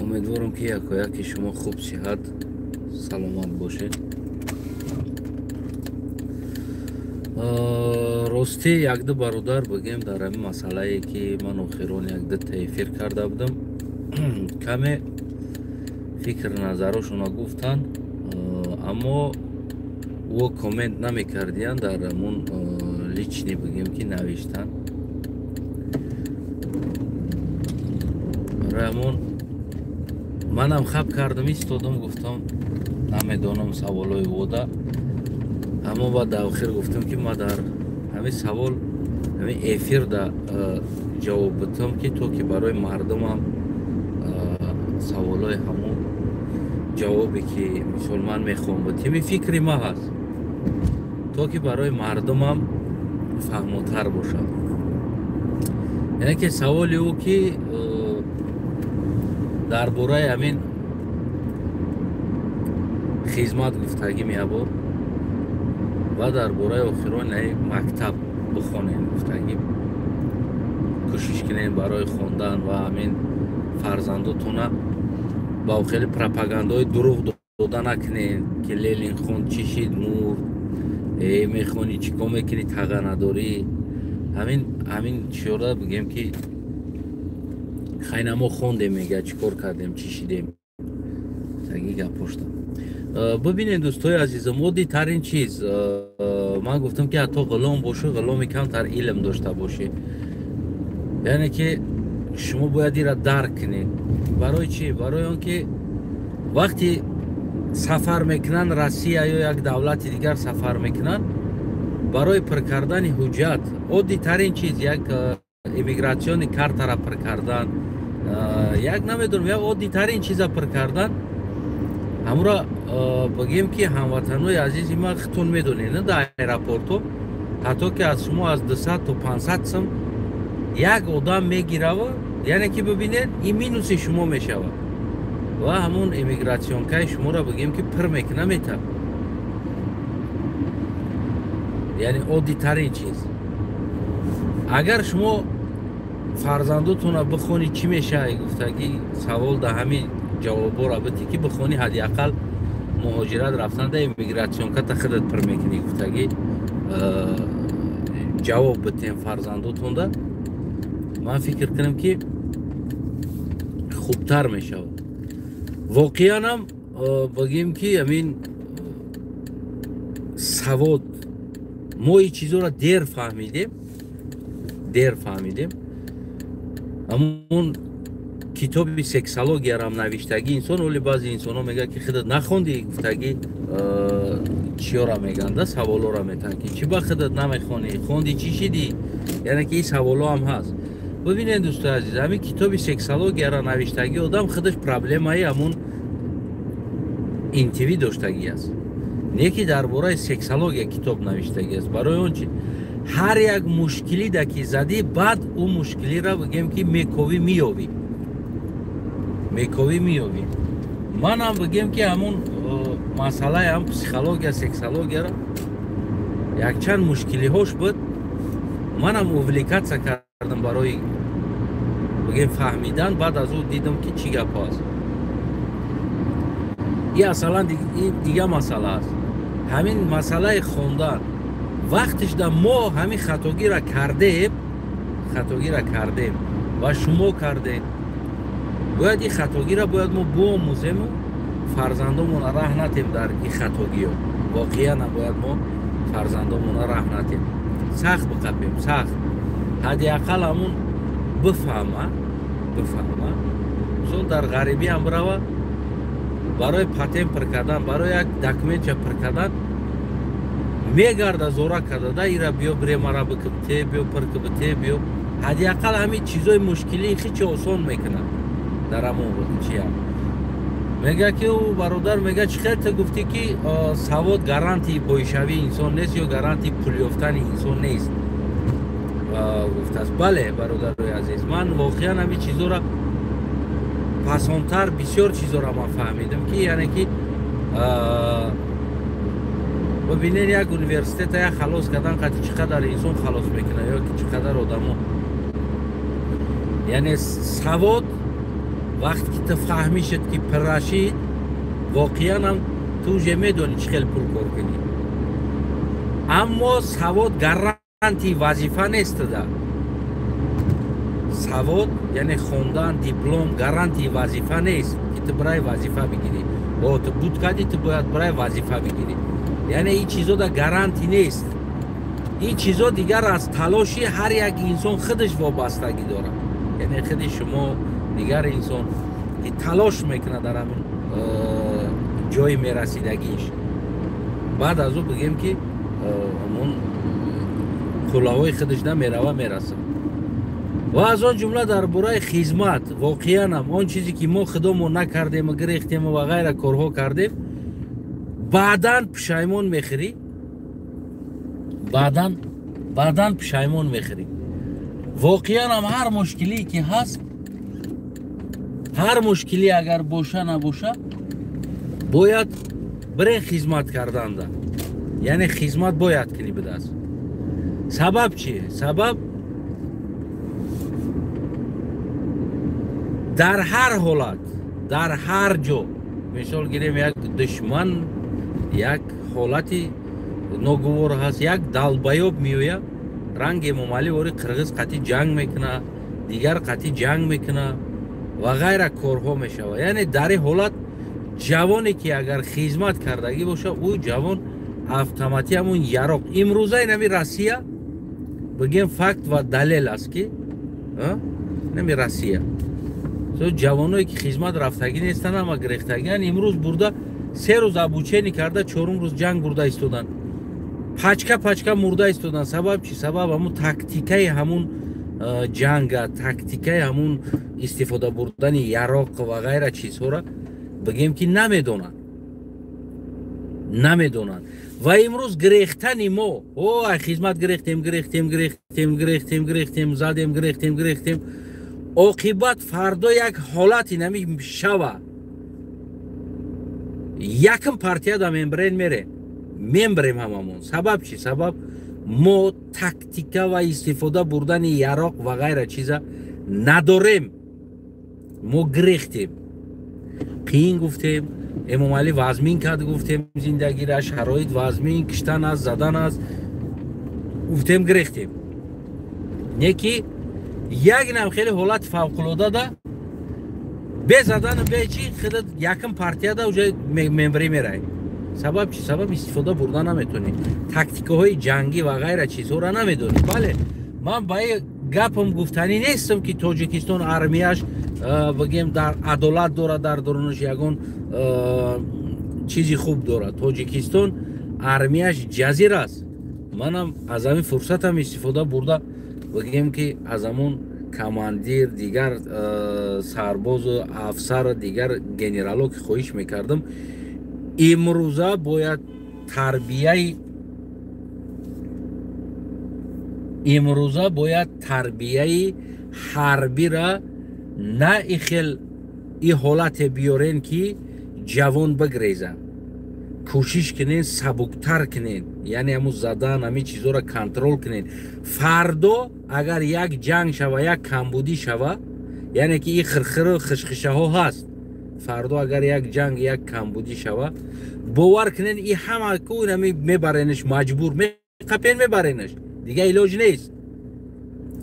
امیدوارم که یکی شما خوب صحت سلامت باشید. راستی یک دو برادر بگیم در این مسئله که من آخران یک دو تایفیر کرده بودم کمی فکر نظرشون گفتن اما او کامنت نمی کردین در همون لیچنی بگیم که نوشتن رامون منم خب کردم ایستادم گفتم نمیدونم سوالای ودا اما بعد آخر گفتم که ما در همین سوال همین افیر در جواب بدم که تو که برای مردم هم سوالای همون جوابی که مسلمان میخوام بود همین فکری ما هست تو که برای مردم هم فهموتر باشم. یعنی که سوالی او که در برای همین خدمت گفتگی میابود و در برای آخران مکتب بخونین گفتگی کوشش کنین برای خوندن و همین فرزنداتون با خیلی پروپاگاندای دروغ دادن نکنین که لیلین خون چی شید مرد میخونی چی کار میکنی تقه نداری همین چیورده بگیم که خیلی ما خوندیم میگه چی کار کردیم چی شیدیم تگی گپشتم. ببینید دوستای عزیزم مودی ترین چیز من گفتم که حتی غلام باشه غلامی کمتر علم داشته باشه. یعنی که شما باید این را درک کنید. برای چی؟ برای اون که وقتی سفر میکنن روسیه یا یک دولت دیگر سفر میکنن برای پر کردن حجت عادی ترین چیز یک امیگراسیون کارت را پر کردن یک نمیدونم یا عادی ترین چیز پر کردن همراه بگیم که هموطنای عزیزی ما خودتون میدونین در ایرپورتو حتی که از شما از 200 تا 500 سم یک آدم میگیره و یعنی که ببینید این مینوس شما میشه و همون امیگراسیون که شما را بگیم که پر میکنه میتر. یعنی عادی ترین چیز اگر شما فرزندتون را بخونی چی میشه گفتگی سوال در همین جواب را بدی که بخونی حداقل مهاجرت رفتن در امیگراسیون که خودت پر میکنی گفتگی جواب بدین فرزندتون دا من فکر کنم که خوبتر میشه. واقعا هم بگیم که همین سواد ما این چیزا را دیر فهمیدیم همون کتابی سکسولوژی هم نوشتگی انسان ولی بعضی انسان ها میگه که خودت نخوندی گفتگی چیا را میگن ده سوالا را میتن که چی با خودت نمیخونی خوندی چی شدی یعنی که این سوالا هم هست. ببینید دوستان عزیز همین کتابی سکسولوژی را نوشتگی آدم خودش پرابلم های همون انتوی داشتگی است نه که درباره سکسولوژی کتاب نوشتگی است. برای اون چی هر یک مشکلی دکی زدی بعد اون مشکلی را بگیم که میکوی میابی من هم بگیم که همون مسئله هم پسیکولوژی سکسولوژی را یک چند مشکلی هاش بود من هم اوبلیگات کردم برای بگیم فهمیدن بعد از اون دیدم که چی گپ است. این اصلا دیگه مسئله است همین مسئله خوندن وقتش در ما همین خطاگی را کردیم و شما کردیم باید این خطاگی را باید ما بیاموزیم فرزندمون را راه ندیم در این خطاگی ها واقعا باید ما فرزندمون را راه ندیم سخت بقبیم سخت حداقل همون بفهمه مثلا در غریبی هم برای برای پاتین پر کردن برای یک دکمنت پر کردن میگرده زورا کرده ایرا بیا بری مرا بکبته بیا پر کبته بیا حداقل همین چیزای مشکلی خیلی آسان میکنن در همون چی هم میگه که او برادر میگه چی خیلی تا گفتی که سواد گارانتی بایشوی انسان نیست یا گارانتی پول یافتن انسان نیست گفته است. بله برادر عزیز من واقعا همین چیزا را پسانتر بسیار چیزا را من فهمیدم که یعنی که ببینید یک اونیورسیته یا خلاص کردن قطعی چقدر انسان خلاص میکنه یا که چقدر آدم ها یعنی سواد وقتی که تو فهمی شد که پررشید واقعا هم تو جه میدونی چه خیلی پول کار کنی. اما سواد گارانتی وظیفه نیست ده. سواد یعنی خوندن دیپلم گارانتی وظیفه نیست که تو برای وظیفه بگیری. با تو بود کردی تو باید برای وظیفه بگیری. یعنی این چیزا ده گارانتی نیست. این چیزا دیگر از تلاشی هر یک انسان خودش وابستگی داره. یعنی خود شما دیگر انسان که تلاش میکنه در همین جای میرسیدگیش، بعد از او بگیم که همون کلاهای خودش نمیروه میرسه. و از آن جمله در برای خدمت واقعا هم آن چیزی که ما خودمون نکردیم و گریختیم و غیره کارها کردیم بعداً پشیمون میخوری. بعداً پشیمون میخوری. واقعا هم هر مشکلی که هست، هر مشکلی اگر باشه نباشه باید برای خدمت کردن ده. یعنی خدمت باید کنی به دست. سبب چیه؟ سبب در هر حالت، در هر جا، مثال گیریم یک دشمن یک حالتی ناگوار هست، یک دلبایاب میویه رنگ ممالی وری قرغز قطعی جنگ میکنه، دیگر قطعی جنگ میکنه و غیره کارها میشوه. یعنی در این حالت جوانی که اگر خدمت کردگی باشه او جوان автомати همون یراق. امروزه نمی روسیه بگیم فکت و دلیل است که نمی روسیه جوانایی که خدمت رفتگی نیستن اما گرفتگی امروز برده 3 روز ابوچینی کرده، 4م روز جنگ برده ایستادن، پچکا مرده ایستادن. سبب چی؟ سبب همون تاکتیکای همون جنگ، تاکتیکای همون استفاده بردن یراق و غیره چیزها را بگیم که نمیدونن. و امروز گریختن ما خدمت گریختیم زدیم گریختیم عاقبت فردا یک حالتی نمی شوه. یکم پارتیا دا میبریم هممون. سبب چی؟ سبب ما تاکتیکا و استفاده بردن یراق و غیره چیزا نداریم. ما گریختیم، قین گفتیم، امام علی وزمین کرد گفتیم زندگی را، شرایط وزمین کشتن از زدن از گفتیم گریختیم. یکی یک نم خیلی حالت فوق العاده ده بزدن به چی خودت یکم پارتیا ده اونجا ممبری میره. سبب چی؟ سبب استفاده بردن نمیتونی، تاکتیک‌های جنگی و غیره چیزها را نمیدونی. بله من با گپم گفتنی نیستم که تاجیکستان ارمیاش بگیم در عدالت داره، در درونش یگان چیزی خوب داره. تاجیکستان ارمیاش جزیره است. منم از همین فرصتم استفاده برده بگیم که از همون کماندیر دیگر سرباز و افسر دیگر گنرالو که خواهش میکردم امروزه باید تربیه حربی را نه ای حالت بیارین که جوان بگریزه، کوشش کنین سبکتر کنین، یعنی همون زدن همین چیزا را کنترل کنین. فردا اگر یک جنگ شوه، یک کمبودی شوه، یعنی که این خرخر و خشخشه ها هست، فردا اگر یک جنگ یک کمبودی شوه باور کنین این همه کون میبرینش، مجبور میقپین میبرینش، دیگه علاج نیست،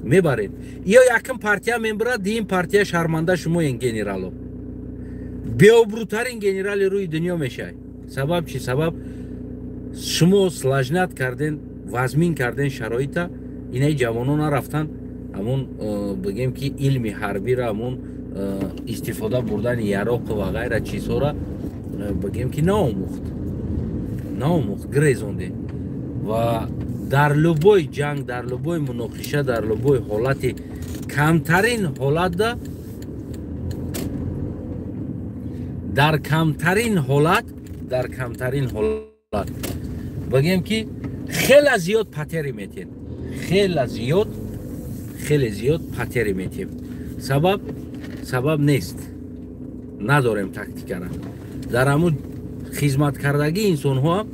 میبرین. یا یکم پارتیا میبره دیم پارتیا شرمنده شما این گنرالو بیابروترین گنرال روی دنیا میشه. سبب چی؟ سبب شما سلاجنت کردین، وزمین کردین شرایط، اینه جوانان رفتن همون بگیم که علم حربی را، همون استفاده بردن یراق و غیره چیزها را بگیم که ناموخت گریزونده. و در لبای جنگ، در لبای مناقشه، در لبای حالت کمترین حالت ده، در کمترین حالت بگیم که خیلی زیاد پتری میتیم، خیلی زیاد پتری میتیم. سبب نیست، نداریم تاکتیک را در همون خدمت کردگی انسان ها.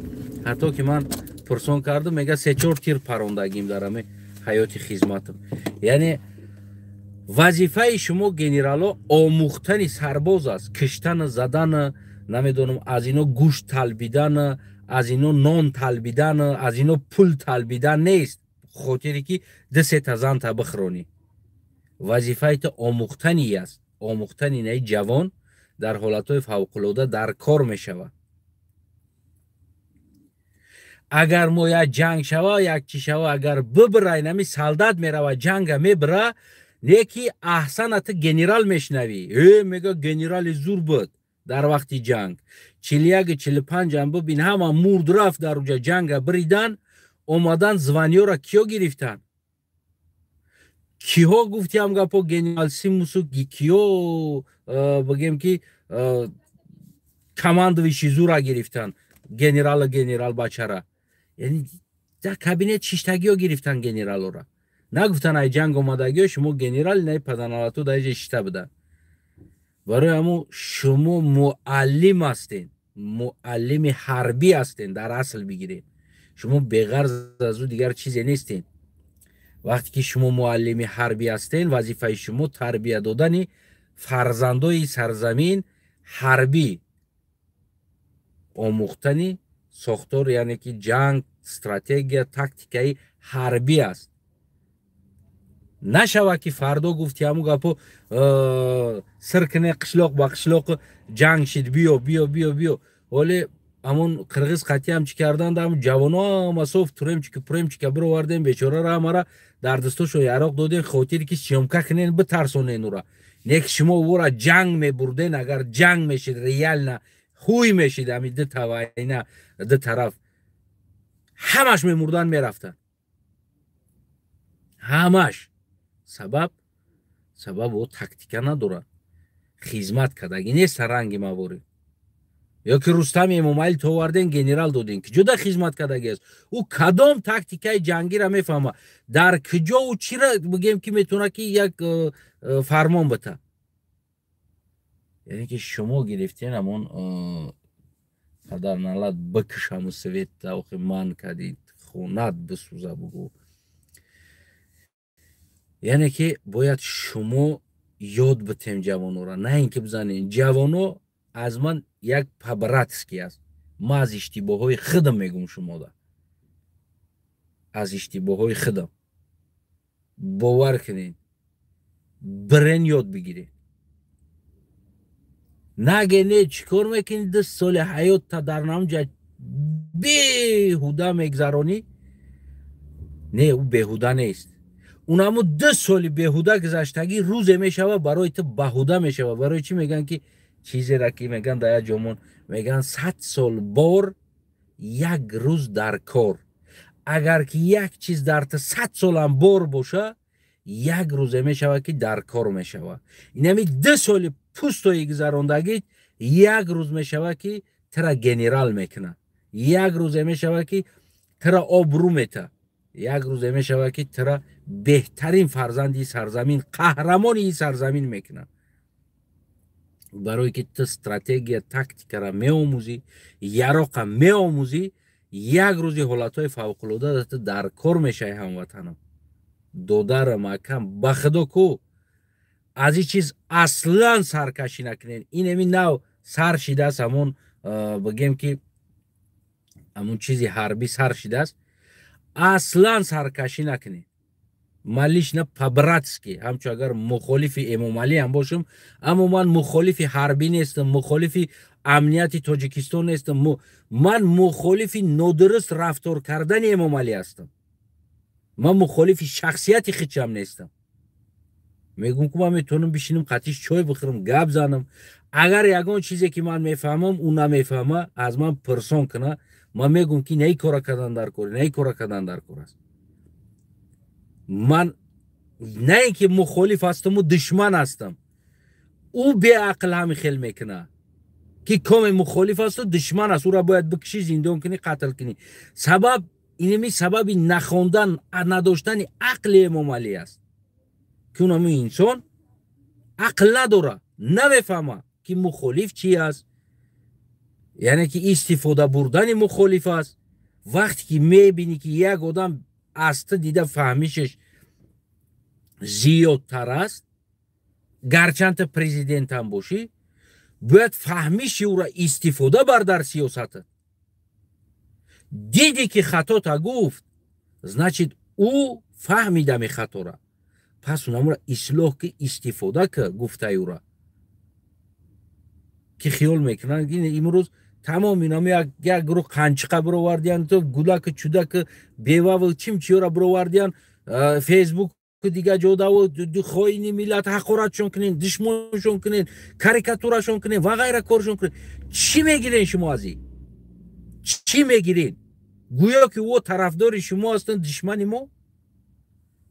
حتی که من پرسان کردم میگه 3-4 تیر پروندگیم در همه حیات خدمتم. یعنی وظیفه شما گنرالا آموختن سرباز است، کشتن زدن، نمیدونم از اینو گوشت طلبیدن، از اینو نان طلبیدن، از اینو پول طلبیدن نیست. خاطری که دست زن تا بخرونی. وظیفه تا آموختنی است. آموختنی نه جوان در حالتهای فوق‌العاده در کار می شود. اگر ما یک جنگ شوه یک چی شوه اگر ببره نمی سالدات میره و جنگ میبره نیکی احسن ات گنرال میشنوی میگه گنرال زور بود در وقتی جنگ 41-45 هم ببین همه مرد رفت در اونجا جنگ بریدن اومدن زوانیو را کیو گرفتن کیو گفتی هم گپو گنرال سیموسو کیو بگیم که کماندویشی زور را گرفتن گنرال بچره یعنی در کابینت ششتگی ها گرفتن گنرال را نگفتن ای جنگ اومدگی ها شما گنرال نه پدنالاتو در ششته بده برای همون شما معلم هستین معلم حربی هستین در اصل بگیرین شما بغرض از او دیگر چیزی نیستین وقتی که شما معلم حربی هستین وظیفه شما تربیت دادن فرزندای سرزمین حربی آموختنی ساختار یعنی که جنگ استراتژی تاکتیکی حربی است نشوه که فردا گفتی همون گپو سرکنه قشلاق با قشلاق جنگ شد بیا ولی همون قرغیز قطعی هم چی کردن همون جوانا مسوف توریم چی که پریم چی که برو وردیم بیچاره را همارا در دستاشو یراق دادین خاطری که شیمکه کنین بترسونین را نیک شما ورا جنگ می بردین اگر جنگ میشید ریال نه خوی میشید همین ده توایینه ده طرف همش میمردن میرفتن همش سبب او تاکتیکا نداره خدمت کردگی نیست رنگ مواری یا که رستم امومعلی تو وردین گنرال دادین که جدا خدمت کردگی است او کدام تاکتیکای جنگی را میفهمه در کجا و چی را بگیم که میتونه که یک فرمان بده یعنی که شما گرفتین همون پدر نلد بکش همون سویت اوخی من کدید خونت بسوزه بگو یعنی که باید شما یاد بتیم جوانو را نه اینکه بزنین جوانو از من یک پبراتسکی است ما از اشتباه های خودم میگم شما دا از اشتباه های خودم باور کنین برین یاد بگیرین نگه نه چیکار میکنی 10 سال حیات تا در نامجا بیهوده میگذرانی نه او بیهوده نیست اونمو 10 سال بیهوده گذشتگی روز میشوه برای تو بهوده میشوه برای چی میگن که چیزی را که میگن در جامون میگن 100 سال بار یک روز در کار اگر که یک چیز در تو 100 سال هم بار باشه یک روز میشوه که در کار میشوه اینمی 10 سال پوستوی گذراندگی یک روز میشوه که ترا گنرال میکنه یک روز میشوه که ترا آبرو میته یک روز میشوه که ترا بهترین فرزندی سرزمین قهرمانی سرزمین میکنه برای که تو استراتژی تاکتیک را میآموزی یراق میآموزی یک روزی حالتهای فوق العاده در کار میشه هموطنم دودر محکم بخدا کو از این چیز اصلا سرکشی نکنین اینمی نو سر شده است همون بگیم که همون چیزی حربی سر شده است اصلا سرکشی نکنین مالیش نه پبراتسکی همچو اگر مخالف امومعلی هم باشم اما من مخالف حربی نیستم مخالف امنیت تاجیکستان نیستم من مخالف نادرست رفتار کردن امومعلی هستم من مخالف شخصیت خودم نیستم میگم که من میتونم بشینم قطیش چای بخورم گپ زنم اگر یگان چیزی که من میفهمم اون نمیفهمه از من پرسون کنه من میگم که نه کار کردن در کار نه کار کردن در کار است من نه اینکه مخالف هستم و دشمن هستم او به عقل هم خیل میکنه که کم مخالف است و دشمن است او را باید بکشی زندان کنی قتل کنی سبب اینمی سبب نخوندن نداشتن عقل امومعلی است که اونم انسان عقل نداره نمیفهمه که مخالف چی است یعنی که استفاده بردن مخالف است وقتی که میبینی که یک آدم است دیده فهمیشش زیادتر است гарчанте президент ҳам бошӣ, бояд фаҳмиши ӯро истифода бар дар сиёсатат. диди ки хатота гуфт, значит ӯ фаҳмида мехатора. пас унамура ислоҳ ки истифода ка гуфтаи ӯра. Ки хиёл мекунанд имрӯз тамом инами як гурӯҳ қанчиқа бировардиян, то гулаку чудаку беваву чимчиёра бировардиян, фейсбук дига ҷодаву хоини миллат ҳақоратшон кунед, душмоншон кунед, карикатурашон кунед ва ғайра коршон кунед. Чӣ мегирен шумо аз ин? Чӣ мегирен? гӯё ки во тарафдори шумо ҳастанд, душмани мо.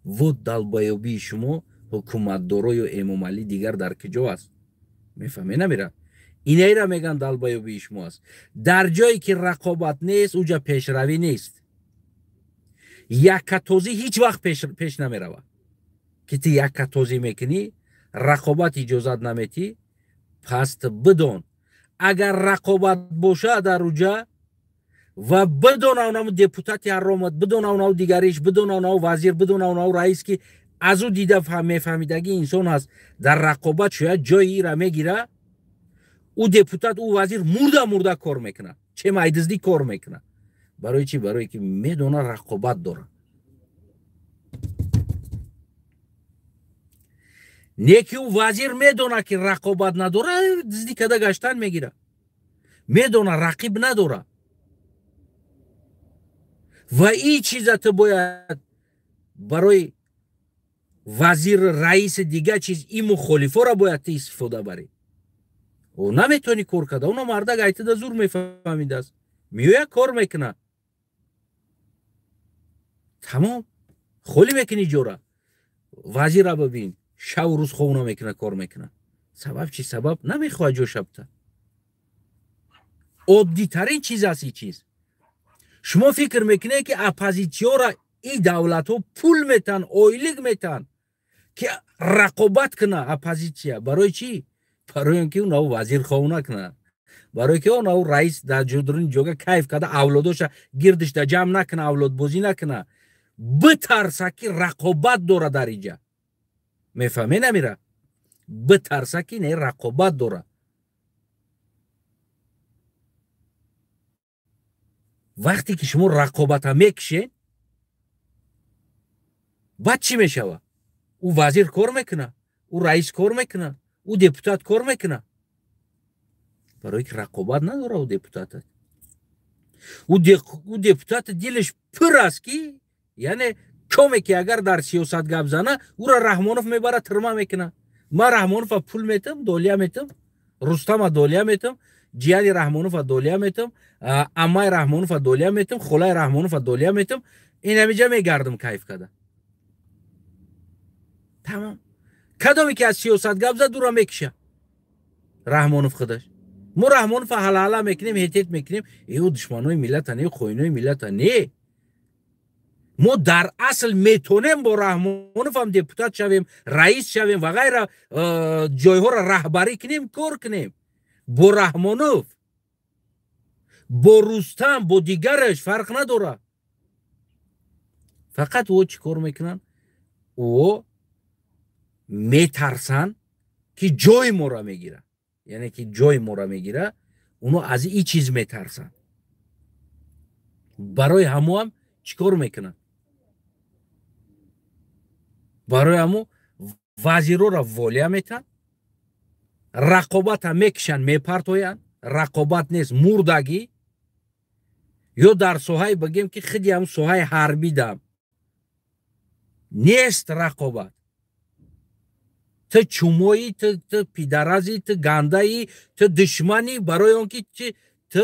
вот далбаёбии шумо ҳукуматдоро ё Эмомалӣ дигар дар куҷо аст? мефаҳме намира? инайра меган далбаёбии шумо аст. дар ҷое ки рақобат нест, уҷа пешравӣ нест. яккатозӣ ҳеҷ вақт пеш намерава. ки ту яккатозӣ мекунӣ, рақобат иҷозат наметӣ, пас ту бидон, агар рақобат бошад дар уҷа ва бидона онамо депутати ҳаромат, бидона онамо дигариш, бидона онамо вазир, бидона онамо раис ки аз ӯ дида мефаҳмидаги инсон ҳаст, дар рақобат шояд ҷои ира мегира, ӯ депутат, ӯ вазир мурда кор мекуна, чемайдиздӣ кор мекуна. барои чӣ? барое ки медона рақобат дора. не ки ӯ вазир медона ки рақобат надора, диздӣ када гаштан мегира. медона рақиб надора. ва ин чиза ту бояд барои вазир, раиси дига чиз ин мухолифора бояд ту истифода барӣ. ӯ наметавонӣ кор када. оно мардак айтида зур мефаҳмидааст, меояд кор мекуна. тамом холӣ мекунӣ ҷора. вазира бибин, шаву рӯз ховуна мекуна, кор мекуна. сабаб чӣ? сабаб намехоҳад ҷо шабта. оддитарин чиз аст ин чиз. шумо фикр мекунед ки оппозитсияро ин давлатҳо пул метан, ойлик метан ки рақобат куна оппозитсия. барои чӣ? барои он ки онао вазир ховуна куна, барои ки онао раис дар ҷодурини ҷога кайф када авлодоша гирдишда ҷамъ накуна, авлодбозӣ накуна, битарса ки рақобат дора дар инҷа. мефаҳме намира? битарса ки не рақобат дора. вақте ки шумо рақобата мекушед, баъд чӣ мешава? ӯ вазир кор мекуна, ӯ раис кор мекуна, ӯ депутат кор мекуна. барое ки рақобат надора ӯ депутатат. ӯ депутати дилиш пур аст ки яъне коме ки агар дар сиёсат гап зана, ӯра Раҳмонов мебара тирма мекуна. ман Раҳмонова пул метам, долия метам, Рустама долия метам, ҷияни Раҳмонова долия метам, аммаи Раҳмонова долия метам, холаи Раҳмонова долия метам. инамиҷа мегардим кайф када. тамом. кадоме ки аз сиёсат гап зад, ӯра мекуша Раҳмонов худаш. мо Раҳмонова ҳала мекунем, ҳетет мекунем, ё душманои миллата не, хоинои миллата не. мо дар асл метонем бо Раҳмонов ҳам депутат шавем, раис шавем ва ғайра ҷойҳоро раҳбарӣ кунем, кор кунем. бо Раҳмонов, бо Рустам, бо дигараш фарқ надора. фақат ӯ чӣ кор мекунанд? ӯ метарсанд ки ҷои моро мегира. яъне ки ҷои моро мегира, уно аз ин чиз метарсанд. барои ҳамо ҳам чӣ кор мекунанд? барои ҳамо вазироро волия метан, рақобата мекушанд, мепартоянд. рақобат нест, мурдагӣ. ё дар соҳаи бигем ки хиди ҳам соҳаи ҳарбӣ дам нест рақобат. ту чумоӣ, ту пидаразӣ, ту гандаӣ, ту душманӣ, барои он ки ту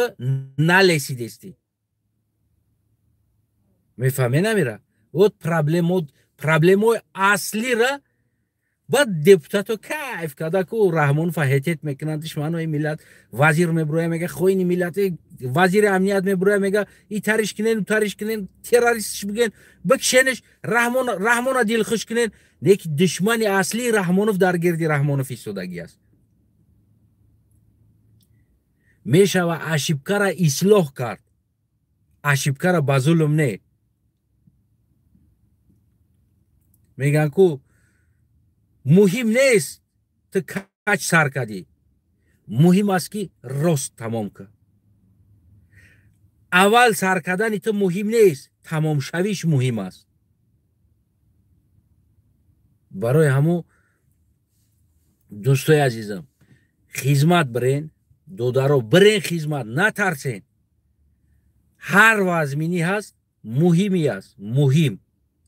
налесидестӣ. мефаҳме намира? вот проблемои аслира баъд депутато кайф када ку Раҳмонова ҳетет мекунанд, душманои миллат, вазир мебуроя мега хоини миллат, вазири амният мебуроя мега и тариш кунен, тариш кунен, террористиш биген, бикушенеш, Раҳмона дилхуш кунен. неки душмани аслии Раҳмонов дар гирди Раҳмонов истодагӣ аст. мешава ашибкара ислоҳ кард. ашибкара ба зулм не. меган ку муҳим нест تو کچ سر کردی. مهم است که راست تمام که. اول سر کردن تو مهم نیست، تمام شویش مهم است. برای همو دوستای عزیزم خدمت برین، دودارو برین خدمت، نترسین. هر وزمینی هست مهمی است، مهم.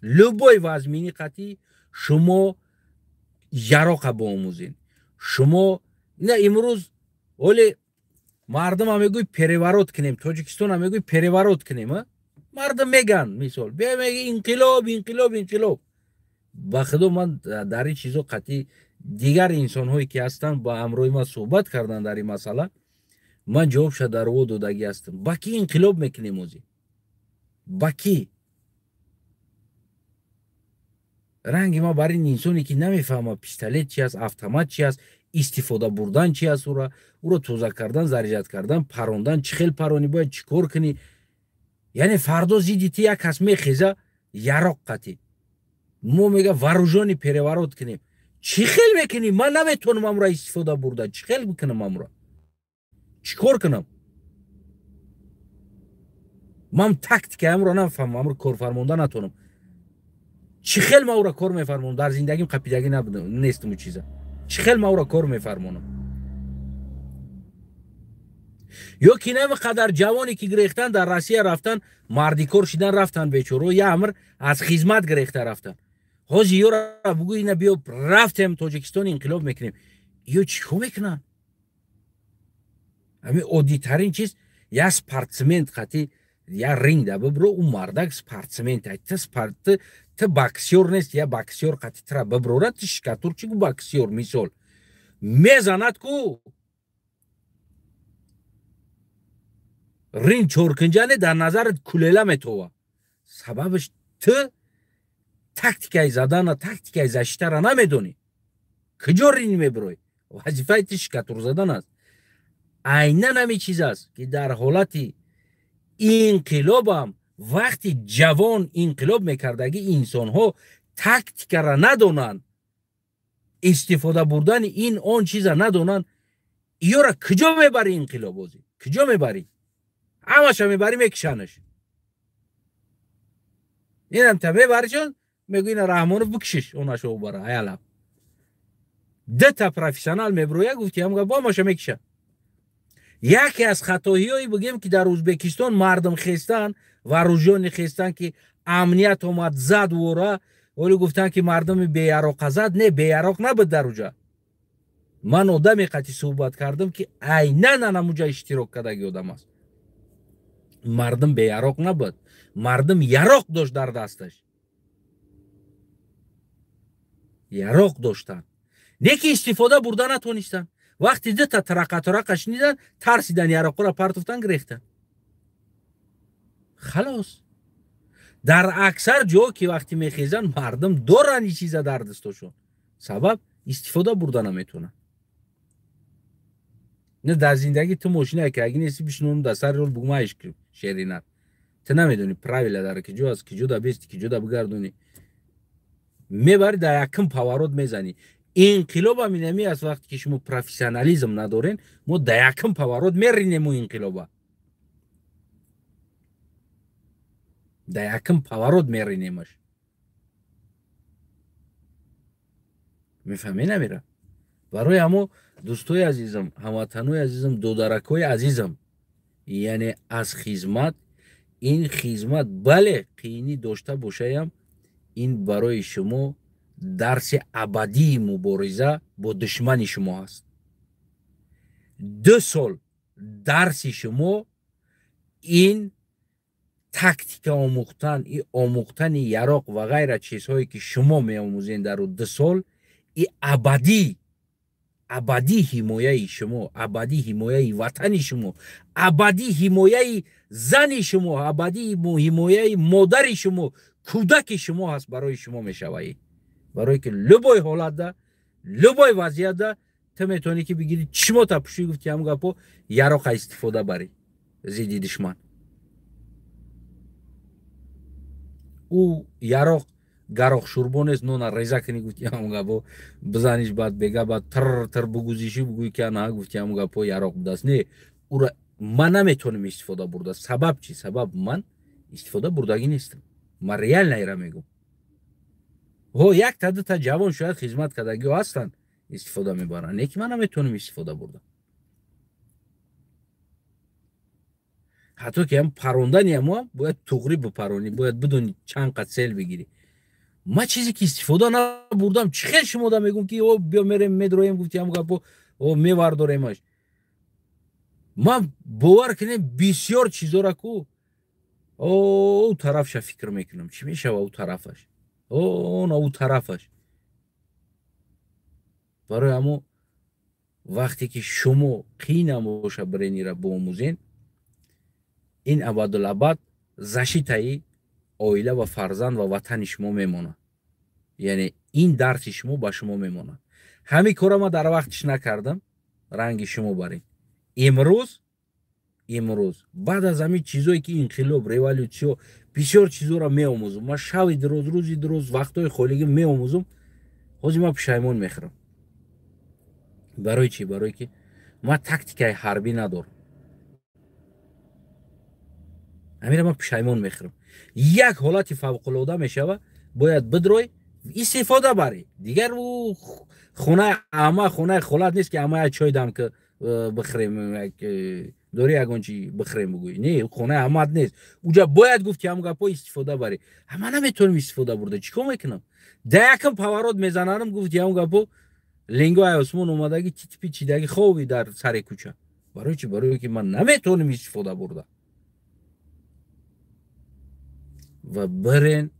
لبای وزمینی قطعی شما یراق باموزین. شما نه امروز ولی مردم هم میگوی پریورات کنیم، تاجیکستان هم میگوی پریورات کنیم. مردم میگن مثال بیا میگی انقلاب انقلاب انقلاب. با خدا من در این چیزا قطعی دیگر انسان هایی که هستن با امروی ما صحبت کردن در این مسئله، من جواب شد در او دودگی هستم. با کی انقلاب میکنیم اوزی؟ با کی؟ رنگ ما برای این انسانی که نمیفهمه پیستالت چی است، автомат چی است، استفاده بردن چی است، او را توزیع کردن، زرجت کردن، پروندن، چه خیل پرونی باید چیکار کنی؟ یعنی فردا زیدیتی یک کس میخیزه یراق قطعی ما میگه واروژانی پریورات کنیم. چی خیل میکنی؟ من نمیتونم امرا استفاده بردن. چی خیل بکنم امرا؟ چیکار کنم؟ من تاکتیک امرا نفهمم، امرا کار فرمانده نتونم. چی خیل ما اورا کار میفرمونم؟ در زندگیم قپیدگی نبودم، نیستم چیزا. چی خیل ما اورا کار میفرمونم؟ یا کی نمیقدر جوانی که گریختن در روسیه رفتن مردی کار شدن رفتن بیچاره، یا امر از خدمت گریخته رفتن. حاجی یورا بگو اینا بیا رفتیم تاجیکستان انقلاب میکنیم. یا چیکو میکنن؟ همین عادی ترین چیز یا سپارتسمنت قطعی یا رینگ ده ببرو اون مردک سپارتسمنت های ته باکسیور نیست یا باکسیور قطعی ترا ببرو را تشکاتور چیگو باکسیور مثال میزند کو رینگ چورکنجانه در نظرت کلیله میتوه. سببش ته تاکتیکای زدن و تاکتیکای زشته را نمیدونی. کجا رینگ میبروی؟ وظیفه تشکاتور زدن است. عیناً همی چیز است که در حالت انقلاب هم وقتی جوان انقلاب میکردگی انسان ها تاکتیک را ندونن، استفاده بردن این آن چیز را ندونن، ایو را کجا میبری انقلاب بازی؟ کجا میبری؟ همش میبری میکشنش. این هم تا میبری چون میگوی این رحمانو بکشش اونشو ببره ایالا. ده تا پروفیسیونال میبرویه گفتی هم با ماشه میکشه. یکی از خطاهایی هایی بگیم که در ازبکستان مردم خستن و روزان خستن که امنیت اومد زد ورا ولی گفتن که مردم بیعراق زد. نه بیعراق نبود در اونجا. من آدمی قطعی صحبت کردم که عیناً نموجا اشتراک کردگی آدم است. مردم بیعراق نبود، مردم یراق داشت در دستش، یراق داشتن. نه که استفاده بردن نتونستن. وقتی ده تا ترقه شنیدن ترسیدن یراق را پرتفتن گریختن. خلاص در اکثر جا که وقتی میخیزن مردم دارن این چیزا در دستشون، سبب استفاده بردن نمیتونن. نه در زندگی تو ماشینه که اگه نیستی بشنون در سر رول بگو مایش شیرینت تو نمیدونی پراویل داره که جو از که جو دا بیستی که جو دا بگردونی میبری در یکم پاورود میزنی. انقلاب هم اینمی از وقتی که شما پروفیسیونالیسم ندارین ما در یکم پاورود میرینیم و انقلابا در یکم پاورود میرینیمش. میفهمی نمیره. برای همو دوستای عزیزم، هموطنوی عزیزم، دودرکای عزیزم، یعنی از خدمت، این خدمت بله قینی داشته باشیم، این برای شما درس ابدی مبارزه با دشمن شما هست. 2 سال درس شما این تاکتیک آموختن، این آموختن یراق و غیره چیزهایی که شما می آموزین در 2 سال، این ابدی حمایه شما، ابدی حمایه وطن شما، ابدی حمایه زن شما، ابدی حمایه مادر شما، کودک شما هست برای شما میشوید. برای که لبای حالت ده، لبای وضعیت ده تو میتونی که بگیری چما تا پشوی گفتی هم گپو یراق استفاده بری زیدی دشمن. او یراق гарох шурбонест нона реза кини гуфти ҳамон гапо бизаниш баъд бега баъд тр бугузиши бугӯи ки ана гуфти ҳамон гапо яроқ будааст не ура ман наметонам истифода бурда сабаб чӣ сабаб ман истифода бурдагӣ нестам ман реальнайра мегӯм ҳо як та дута ҷавон шояд хизмат кардагиҳо ҳастанд истифода мебаранд не ки ман наметонам истифода бурдам ҳатто ки ҳам парондани ҳамоам бояд туғри бипаронӣ бояд бидони чанд қад сел бигирӣ ман чизе ки истифода набурдам чӣ хел шумо да мегӯм ки биё мерем медроем гуфти ҳам гапо мевардоремаш ман бовар кунем бисёр чизора ку у тарафша фикр мекунам чӣ мешава у тарафаш на у тарафаш барои ҳамо вақте ки шумо қиинам боша бренира биомӯзен ин абадулабад защитаи оила ва фарзанд ва ватани шумо мемонад яъне ин дарси шумо ба шумо мемонад ҳамин кора ман дар вақтиш накардам ранги шумо баред имрӯз баъд аз ҳамин чизое ки инқилоб революсиё бисёр чизоро меомӯзум ман шави дуруз рӯзи дуруз вақтҳои холигӣ меомӯзум ҳозир ман пушаймон мехӯрам барои чӣ барое ки ман тактикаи ҳарбӣ надорам ҳамира ман пушаймон мехӯрам як ҳолати фавқулода мешава бояд бидрои истифода барӣ дигар хонаи амма хонаи холат нест ки амма чой дам ки бихӯрем дори ягон чи бихӯрем бигӯӣ не хонаи аммат нест уҷа бояд гуфт ки ҳам гапо истифода барӣ ҳама наметонам истифода бурда чӣ кор мекунам да якм паворот мезанарам гуфт ҳам гапо ленгои осмон омадаги титипи чидаги ховӣ дар сари кӯча барои чӣ барое ки ман наметонам истифода бурда ва бирен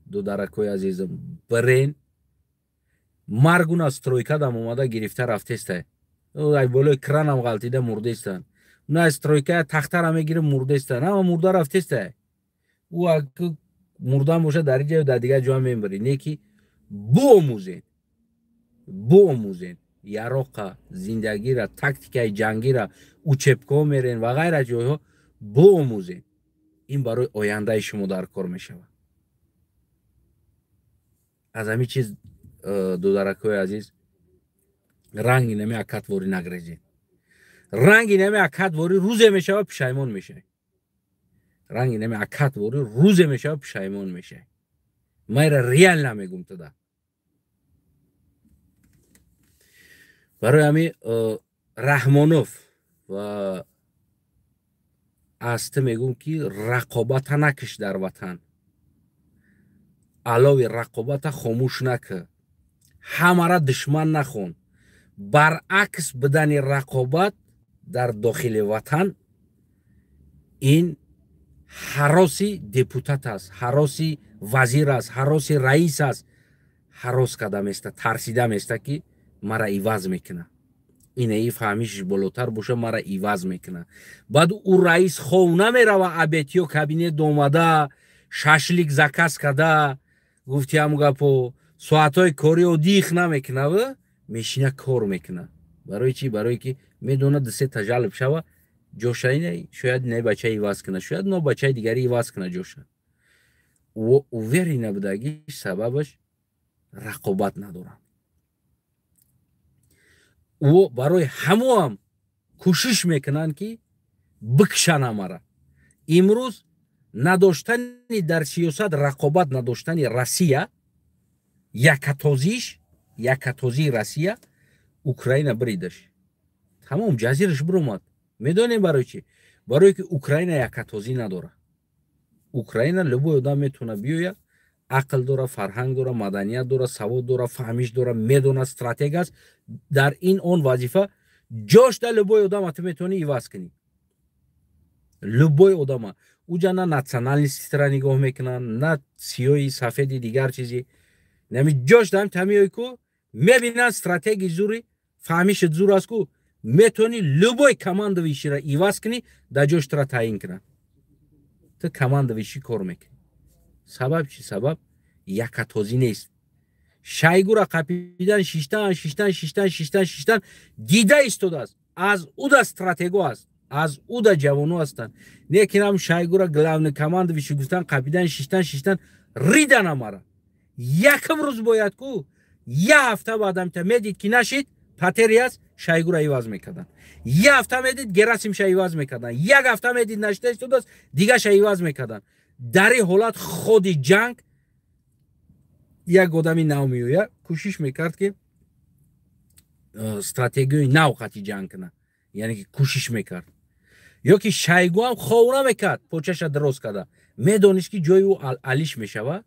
дударакҳои азизам бирен маргуна стройкадам омада гирифта рафтеста ай болои кранам ғалтида мурдестан на стройкая тахтара мегирим мурдестан ама мурда рафтеста ӯ мурдан боша дар ин ҷаю дар дигар ҷоа мебарӣ не ки буомӯзен яроқа зиндагира тактикаи ҷангира учебкаҳо мерен ва ғайра ҷойҳо буомӯзен ин барои ояндаи шумо дар кор мешавад аз ҳамин чиз дударакҳои азиз ранги нами акатворӣ нагрезед ранги нами акатворӣ рӯзе мешава пушаймон мешавед ранги нами акатворӣ рӯзе мешава пушаймон мешавед майра реал намегум туда барои ҳамин раҳмонов ва асты мегӯм ки рақобата накиш дар ватан алови рақобата хомӯш накӣ ҳамара душман нахон баръакс бидани рақобат дар дохили ватан ин ҳароси депутат аст ҳароси вазир аст ҳароси раис аст ҳарос карда места тарсида места ки мара иваз мекуна инаи фаҳмишиш болотар боша мара иваз мекуна баъд ӯ раис хов намерава абетиё кабинет омада шашлик заказ карда гуфти ҳам гапо соатҳои кори оддих намекунава мешина кор мекуна барои чӣ барое ки медона дусета жалб шава ҷошаи шояд не бача иваз куна шояд но бачаи дигари иваз куна ҷоша уверина будагиш сабабаш рақобат надорам ӯ барои ҳамоам кӯшиш мекунанд ки бикушанд ҳамара имрӯз надоштани дар сиёсат рақобат надоштани Россия якатозии Россия Украина биридаш тамом ҷазираш биромад медонем барои чӣ барое ки Украина якатозӣ надора Украина любой одам метавона биёяд ақл дора фарҳанг дора маданият дора савод дора фаҳмиш дора медона стратег аст дар ин он вазифа ҷошда любой одама ту метавонӣ иваз кунӣ любой одама уҷа на националистра нигоҳ мекунанд на сиёи сафеди дигар чизе нами ҷошда ҳам тамиёй ку мебинанд стратеги зури фаҳмишит зур аст ку метавонӣ любой командовишира иваз кунӣ дар ҷоштра таъин кунанд ту командовишӣ кор мекунӣ сабаб чӣ сабаб якатозӣ нест шайгура қапидан шиштан дида истодааст аз уда стратего аст аз уда ҷавоно ҳастанд не ки нам шайгура главный командовиши гуфтан қапидан шиштан ридан амара яким рӯз бояд ку як ҳафта баъдамта медид ки нашид Патериас Шойгуро иваз мекардан, як ҳафта медид Герасимша иваз мекардан, як ҳафта медид нашида истодааст дигаша иваз мекардан. дар ин ҳолат худи ҷанг як одами нав меояд кӯшиш мекард ки стратегияи нав хати ҷанг кунад, яъне ки кӯшиш мекард. ё ки Шойгу ҳам ховна мекард, почаша дароз карда, медонист ки ҷои ӯ алиш мешавад,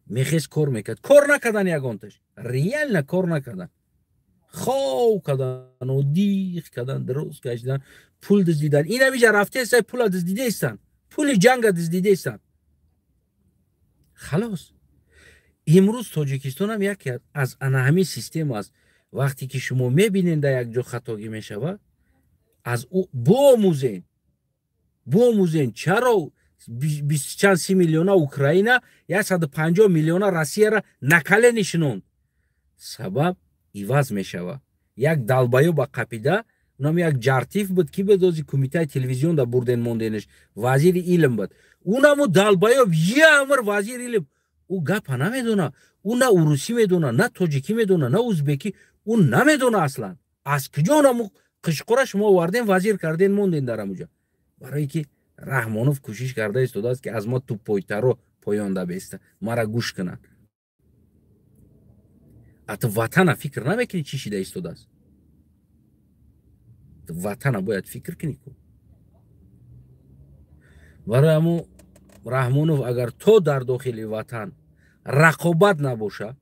мехест кор мекард. Кор накардан ягонташ, реально кор накардан. хов кардан, одиғ кардан, дароз кашидан, пул дуздидан. Ин ҳамиҷа рафтеста пула дуздидаистан, пули ҷанга дуздидаистан. халос. имрӯз Тоҷикистон ҳам яке аз ана ҳамин система аст. вақте ки шумо мебинед дар як ҷо хатогӣ мешавад, аз ӯ бомӯзен. чаро 20 миллиона Украина, 150 миллиона Россияра накале нишононд. сабаб иваз мешавад. як далбаё ба қапида, унам як ҷартиф буд ки бедози кумитаи телевизион да бурден монденаш, вазири илм буд. унаму далбаё ямр вазири илм, ӯ гапа намедона, ӯ на урусӣ медона, на тоҷикӣ медона, на узбекӣ, ӯ намедона аслан. аз куҷо унаму қишқура шумо оварден вазир карден монден дар амуҷа. барое ки Раҳмонов кӯшиш карда истодааст ки аз мо туппойтаро поёнда беста, мара гӯш кунад. ато ватана фикр намекунӣ чӣ шида истодааст? ватана бояд фикр кунӣ. барои ҳамо Раҳмонов агар то дар дохили ватан рақобат набоша,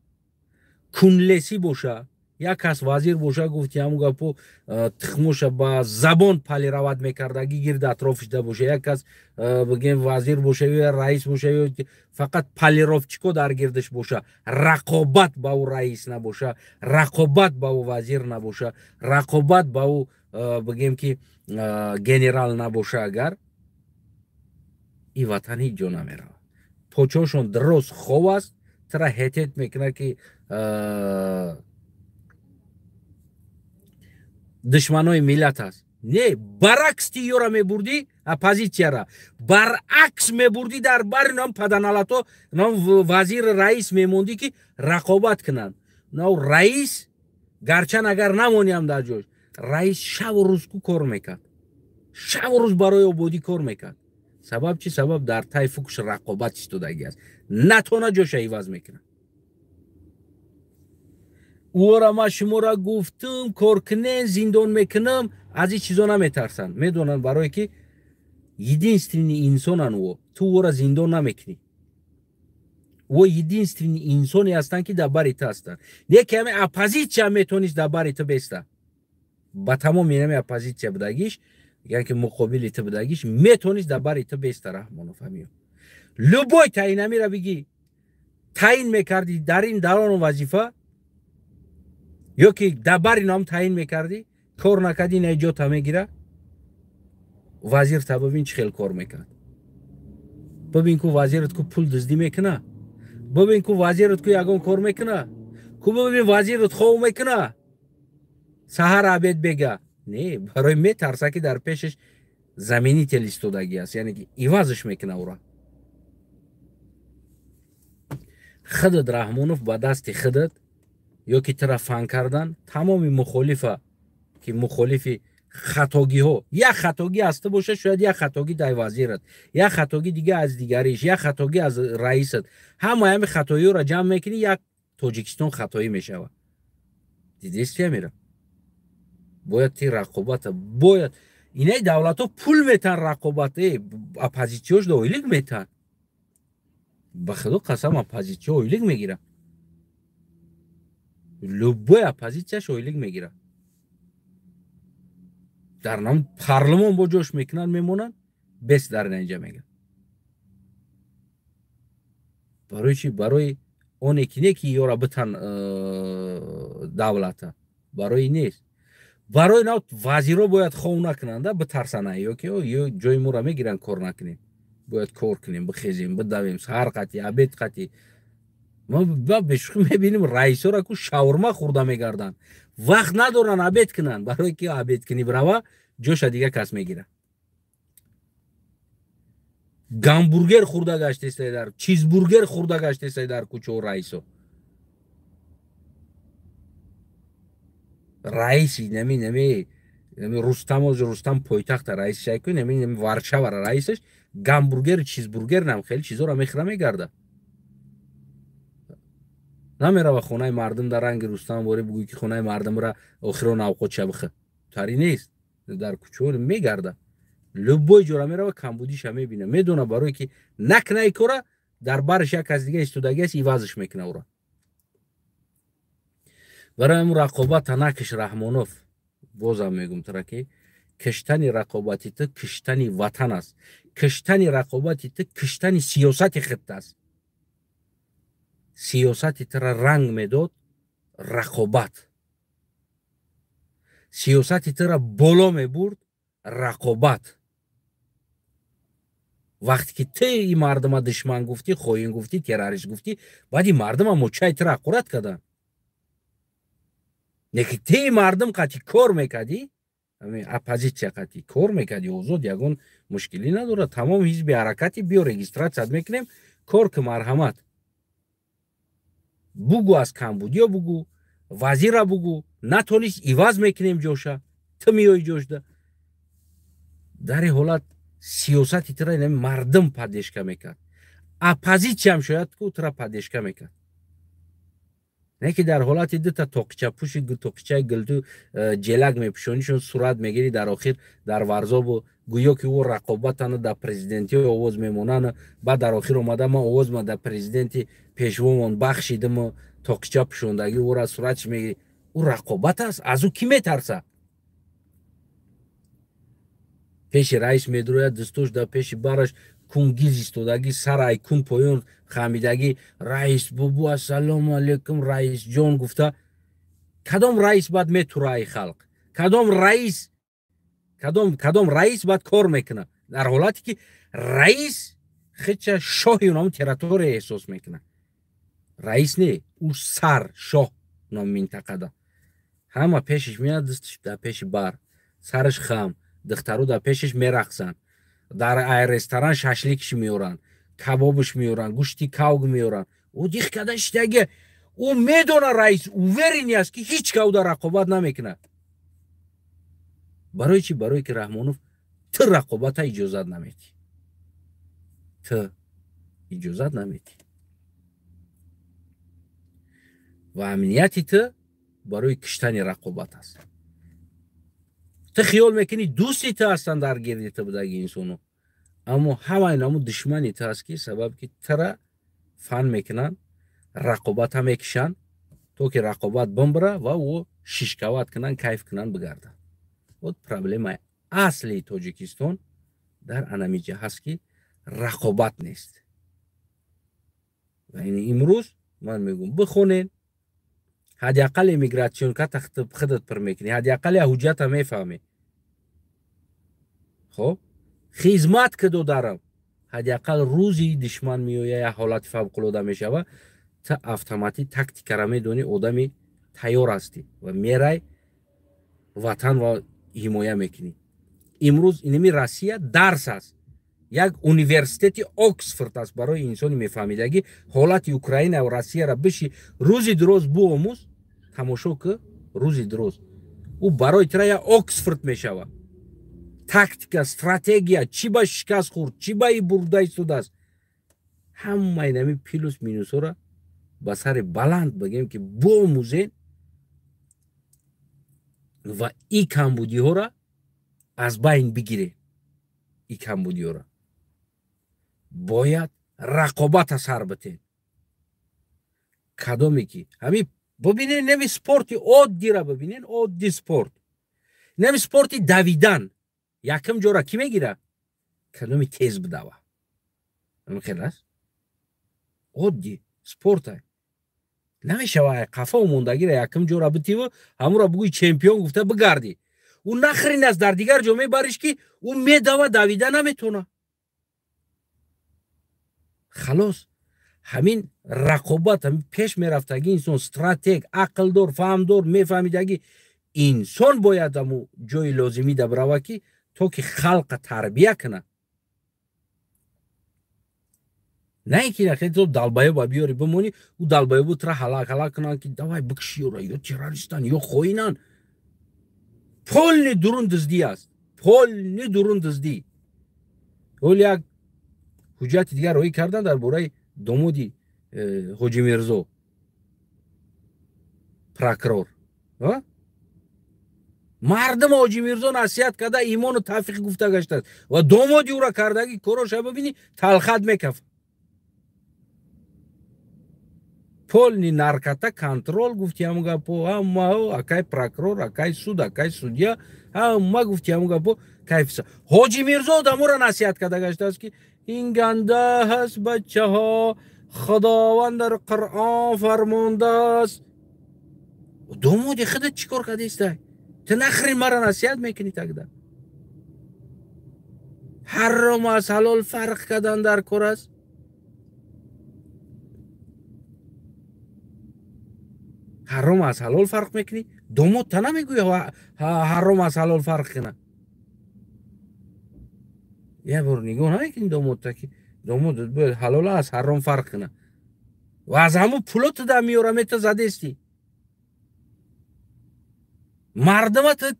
кунлесӣ боша, як кас вазир боша гуфти ҳамун гапо тухмоша ба забон палирават мекардагӣ гирди атрофишда боша, як кас бигем вазир боша ё раис боша ё фақат палировчико дар гирдиш боша, рақобат ба ӯ раис набоша, рақобат ба ӯ вазир набоша, рақобат ба ӯ бигем ки генерал набоша, агар и ватан ҳеҷ ҷо намеравад. почошон дароз хов аст, тра ҳетет мекунад ки душманои миллат аст. не, баръакс ти ёра мебурдӣ оппозитсияра, баръакс мебурдӣ дар бари нам паданалато нам вазир раис мемондӣ ки рақобат кунанд. нав раис гарчан агар намоням дар ҷош, раис шаву рӯз ку кор мекард, шаву рӯз барои ободӣ кор мекард. сабаб чӣ? сабаб дар тай фукш рақобат истодагӣ аст, натона ҷоша иваз мекунад. ӯра ма шуморо гуфтам кор кунем, зиндон мекунам, аз ин чизо наметарсанд. медонанд барое ки единственный инсонан ӯ, ту ӯра зиндон намекунӣ. ӯ единственный инсоне ҳастанд ки дар бари ту ҳастанд. не ки ҳамин оппозитсия метавонист дар бари ту беста. ба тамоми ҳамин оппозитсия будагиш, яке муқобили ту будагиш метавонист дар бари ту беста. Раҳмонов ҳамиё любой таъинамира бигӣ таъин мекардӣ дар ин дарон вазифа, ё ки дар бари нам таъин мекардӣ, кор накардӣ, наҷота мегира. вазир та бибин чӣ хел кор мекард. бибин ку вазират ку пул дуздӣ мекуна, бибин ку вазират ку ягон кор мекуна, ку бибин вазират хов мекуна, саҳар абед бега. не, барои метарса ки дар пешаш заменител истодагӣ аст, яъне ки ивазаш мекуна ӯра. худат Раҳмонов ба дасти худат ё ки тира фан кардан тамоми мухолифа ки мухолифи хатогиҳо, як хатогӣ аз ту боша, шояд як хатогӣ дар вазират, як хатогӣ дига аз дигариш, як хатогӣ аз раисат, ҳамаи ҳами хатоиҳоро ҷамъ мекунӣ, як Тоҷикистон хатоӣ мешавад. дидест ямира? бояд ти рақобата, бояд инаи давлатҳо пул метан рақобат, оппозитсияш да ойлик метан. ба худо қасам оппозитсия ойлик мегирад. любой оппозитсияш ойлик мегирад. дар нам парлумон бо ҷош мекунанд, мемонанд, бес дар наинҷа мегӯянд. барои чӣ? барои оне ки не ки ёра битан давлата, барои нест. барои нав вазиро бояд хов накунанда, битарсана, ё ки ё ҷои моро мегиранд кор накунем, бояд кор кунем, бихезем, бидавем, саҳар қатӣ, абед қатӣ. ма бешухӣ мебинем раисҳоро ку шаурма хӯрда мегарданд, вақт надоранд абед кунанд, барои ки абед кунӣ брава ҷоша дига кас мегирад. гамбургер хӯрда гаштеста дар, чизбургер хӯрда гаштеста дар кӯчаҳо раисо. раиси неми рустам пойтахта раис шайку неми варшава раисаш гамбургер чизбургер нам хеле чизора мехра мегарда намерава хонаи мардум дар ранги рустам боре бугӯи ки хонаи мардумра охирон авқот шабиха тари нест дар кучор мегарда любой ҷора мерава камбудиша мебина медона барое ки накнаи кора дар бараш як кас дига истодагиаст ивазш мекуна ура барои ҳамун рақобата накиш раҳмонов бозам мегум тара ки киштани рақобати ту киштани ватан аст киштани рақобати ту киштани сиёсати хитта аст сиёсати тура ранг медод рақобат сиёсати тура боло мебурд рақобат вақте ки ту и мардума душман гуфтӣ хоин гуфтӣ террорист гуфтӣ баъд и мардума мочаи тура ақурат карданд неки ти мардум қати кор мекардӣ оппозитсия қати кор мекардӣ озод ягон мушкилӣ надорад тамом ҳизби ҳаракати биё регистратсият мекунем кор ки марҳамат бугӯ аз камбудиё бугӯ вазира бугӯ натонист иваз мекунем ҷоша ту меои ҷошда дар ин ҳолат сиёсати тура мардум паддешка мекард оппозитсиям шояд ку тура паддешка мекард не ки дар ҳолати дута тоқичапӯши тоқичаи гилту ҷелак мепӯшонишон сурат мегирӣ дар охир дар варзобу гӯё ки ӯ рақобатану дар президентӣ овоз мемонану баъд дар охир омада ман овозма дар президенти пешвомон бахшидиму тоқича пӯшондагӣ ӯра суратш мегирӣ ӯ рақобат аст аз ӯ кӣ метарсад пеши раис медурояд дӯстош дар пеши бараш кунгиз истодагӣ сарай кун поён хамидагӣ раис бубу ассалому алайкум раисҷон гуфта кадом раис баъд метураи халқ кадом раис баъд кор мекуна дар ҳолате ки раис хича шоҳи унам территория эҳсос мекуна раис не ӯ сар шоҳ нам минтақада ҳама пешиш меяд дӯсташ дар пеши бар сараш хам духтару дар пешиш мерақсанд дар ресторан шашликш меоранд кабобш меоранд гӯшти кавг меоранд ӯ дих када штаги ӯ медона раис уверени аст ки ҳеҷ кавда рақобат намекунад барои чӣ барое ки раҳмонов ту рақобата иҷозат наметӣ ту иҷозат наметӣ ва амнияти ту барои киштани рақобат аст ту хиёл мекунӣ дӯсти ту ҳастанд дар гирди ту будаги инсону аммо ҳамаи наму душмани ту аст ки сабаб ки тура фан мекунанд рақобата мекушанд то ки рақобат бимбира ва ӯ шишкават кунанд кайф кунанд бигарданд вот проблемаи асли тоҷикистон дар анамиҷа ҳаст ки рақобат нест ва имрӯз ман мегӯям бихонен ҳадиақал иммигратсион ката худат пир мекунӣ ҳадиақал я ҳуҷҷата мефаҳмӣ хоб хизмат ки додарам ҳадиақал рӯзи душман меоя я ҳолати фавқулода мешава ту автоматӣ тактикара медонӣ одами тайёр ҳастӣ ва мерай ватан ва ҳимоя мекунӣ имрӯз инами россия дарс аст як университети оксфорд аст барои инсони мефаҳмидагӣ ҳолати украина ва россияра биши рӯзи дуроз буомӯз тамошо ки рӯзи дуроз ӯ барои тура я оксфорд мешава тактика стратегия чӣ ба шикаст хӯрд чӣ ба и бурда истодааст ҳамаи нами плюс минусҳоро ба сари баланд бигем ки буомӯзем ва и камбудиҳоро аз байн бигирем и камбудиҳоро бояд рақобата сар битем кадоме ки ҳамин бибинед нами спорти оддира бибинед одди спорт нами спорти давидан якм ҷора кӣ мегира кадоми тез бидава хел аст одди спорта намешава қафа умондагира якм ҷора битиву ҳамура бугӯи чемпион гуфта бигарди ӯ нахрин аст дар дигар ҷо мебариш ки ӯ медава давида наметона халос ҳамин рақобат ҳамин пеш мерафтаги инсон стратег ақлдор фаҳмдор мефаҳмидагӣ инсон бояд ҳаму ҷои лозимида бирава ки то ки халқа тарбия куна не ин ки то далбаёба биёри бимонӣ ӯ далбаёбу тура ҳалак кунанд ки давай бикушиёра ё террористан ё хоинан полни дурун дизди аст, полни дурун дизди. ول یک حجت دیگر روی کردن در باره دامادی حاجی میرزا پروکرور. مردم حاجی میرزا نصیحت کرده ایمان و توفیق گفته گشته و دامادی او را کردگی کاراش ببینی تلخت میکف. полни наркота контрол гуфти ҳам гапо ҳамао акай прокурор акай суд акай судя ҳама гуфти ҳам гапо кайфса ҳоҷи мирзо одаморо насиҳат карда гаштааст ки ин ганда ҳаст бачаҳо худованд дар қуръон фармондааст. домоди худат чӣ кор кардистай? ту нахрин маро насиҳат мекунӣ тагда. ҳаром аз ҳалол фарқ кардан дар кор аст. حرام از حلال فرق میکنی؟ داماد تا نمیگوی حرام از حلال فرق کنه. یه بار نگاه نمیکنی داماد تا که داماد باید حلال از حرام فرق کنه و از همون پولات در میارم تا زده استی مردمت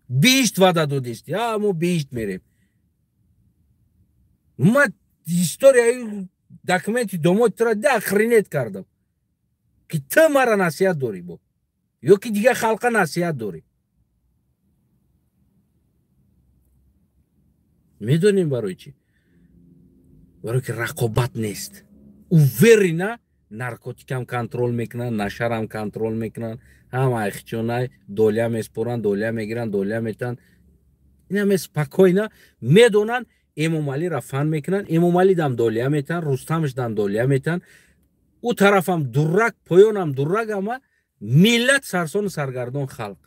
بیشت وعده داده استی ما بیشت میریم. من هیستوریای داکومنتی داماد ترا داخرینت کردم که تو مرا نصیحت داری با یا که دیگه خلقا نصیحت داری. میدونیم برای چی؟ برای که رقابت نیست. او وری نه نارکوتیک هم کنترل میکنن، نشر هم کنترل میکنن، هم ایخچونای دولیا میسپورن، دولیا میگیرن، دولیا میتن. این هم اسپاکوی نه میدونن امام علی را فن میکنن، امام علی دم دولیا میتن، رستمش دم دولیا میتن. او طرف هم درک پایان هم درک اما ملت سرسون سرگردان خلق.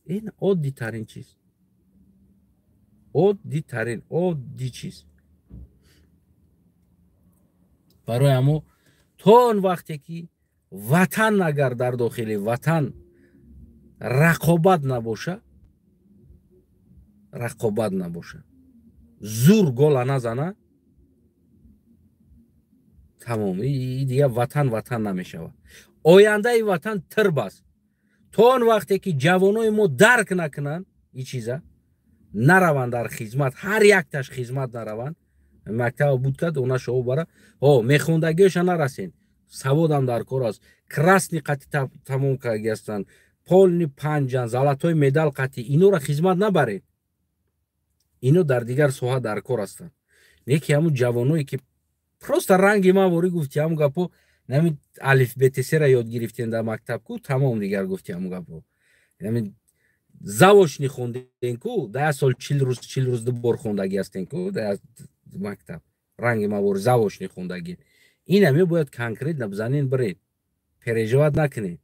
این عادی ترین چیز، عادی چیز. برای اما تا اون وقتی که وطن اگر در داخل وطن رقابت نباشه زور گل نزنه تمام دیگه وطن نمیشود. آینده وطن ترباست. تا اون وقتی که جوانای ما درک نکنن این چیزا نروند در خدمت، هر یک تاش خدمت نروند. مکتب بود که اونا شو برا میخوندگیش نرسین، سوادم در کار است، کراسنی قطعی تمام کرده هستند، پولنی پنجان زلاتای مدال قطعی اینو را خدمت نبرید. اینو در دیگر سوها در کار هستند. یکی همون جوانایی که پروست رنگی ما وری گفتی همون گپو نمی الف ب ت س را یاد گرفتین در مکتب کو تمام دیگر گفتی همون گپو نمی زاوشنی خوندین کو 10 سال 40 روز دوبار خوندگی هستین کو در مکتب رنگ ما ور زاوشنی خوندگی. این هم باید کانکریت نبزنین برید، پریژوات نکنید.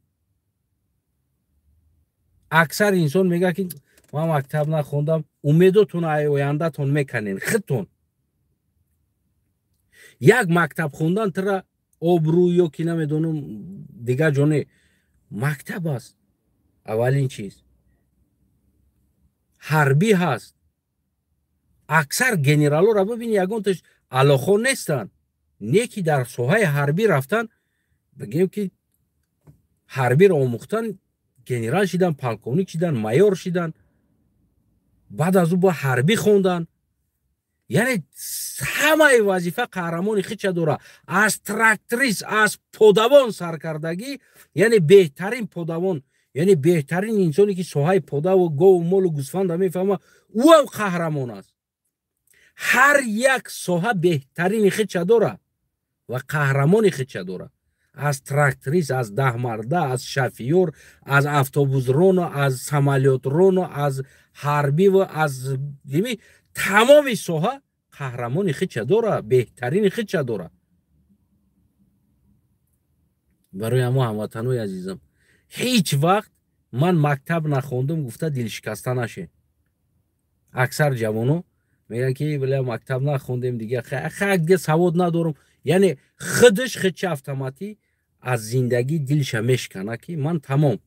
اکثر انسان میگه که ما مکتب نخوندم، امیدتون آینده تون میکنین خودتون. یک مکتب خوندن ترا آبرو یا کی نمیدونم دیگه جونه مکتب است. اولین چیز حربی هست. اکثر گنرالو را ببینی یگانتش علاقه نیستن، نیکی در سوهای حربی رفتن بگیم که حربی را آموختن، گنرال شدن، پالکونیک شدن، مایور شدن، بعد از او با حربی خوندن. یعنی همه وظیفه قهرمانی خیچه داره. از تراکتریس، از پودوان سرکردگی، یعنی بهترین پودوان، یعنی بهترین انسانی که سوهای پوده و گو و مول و گوسفند میفهمه او هم قهرمان است. هر یک سوها بهترین خیچه داره و قهرمانی خیچه داره. از تراکتریس، از ده مرده، از شفیور، از اتوبوس رونو، از سمالیات رونو، از حربی و از تمام سوها قهرمانی خیچه داره، بهترین خیچه داره. برای ما هموطنوی عزیزم هیچ وقت من مکتب نخوندم گفته دل شکسته نشه. اکثر جوانو میگن که بله مکتب نخوندیم دیگه خیلی سواد ندارم، یعنی خودش خیچه اتوماتیک از زندگی دلش میشکنه که من تمام،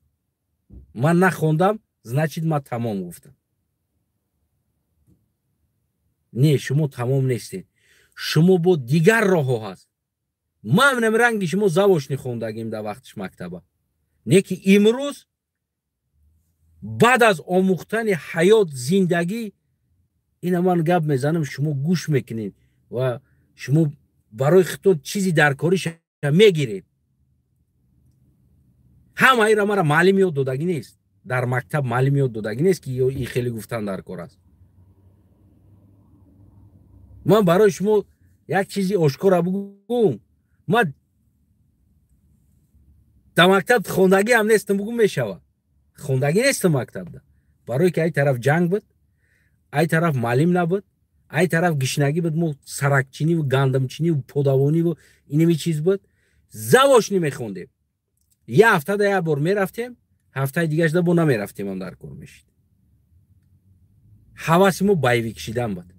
من نخوندم значит من تمام گفتم. نه، شما تمام نیستید، شما با دیگر راه هست. من نمیرنگی شما زواش نخوندگیم در وقتش مکتبه، نه که امروز بعد از آموختن حیات زندگی اینا من گپ میزنم شما گوش میکنین و شما برای خودتون چیزی در کاریش میگیرید. همه ایرا مرا معلم یاد دادگی نیست، در مکتب معلم یاد دادگی نیست که این خیلی گفتن در کار است. من برای شما یک چیزی آشکار بگم، من در مکتب خوندگی هم نیستم بگم میشود، خوندگی نیستم مکتب ده، برای که ای طرف جنگ بود، ای طرف معلم نبود، ای طرف گشنگی بود، مو سرکچینی و گندمچینی و پودوانی و اینمی چیز بود، زواش نمیخوندیم. یه هفته ده یه بار میرفتیم، هفته دیگهش ده با نمیرفتیم هم در کار میشید. حواسمو بایوی کشیدن بود.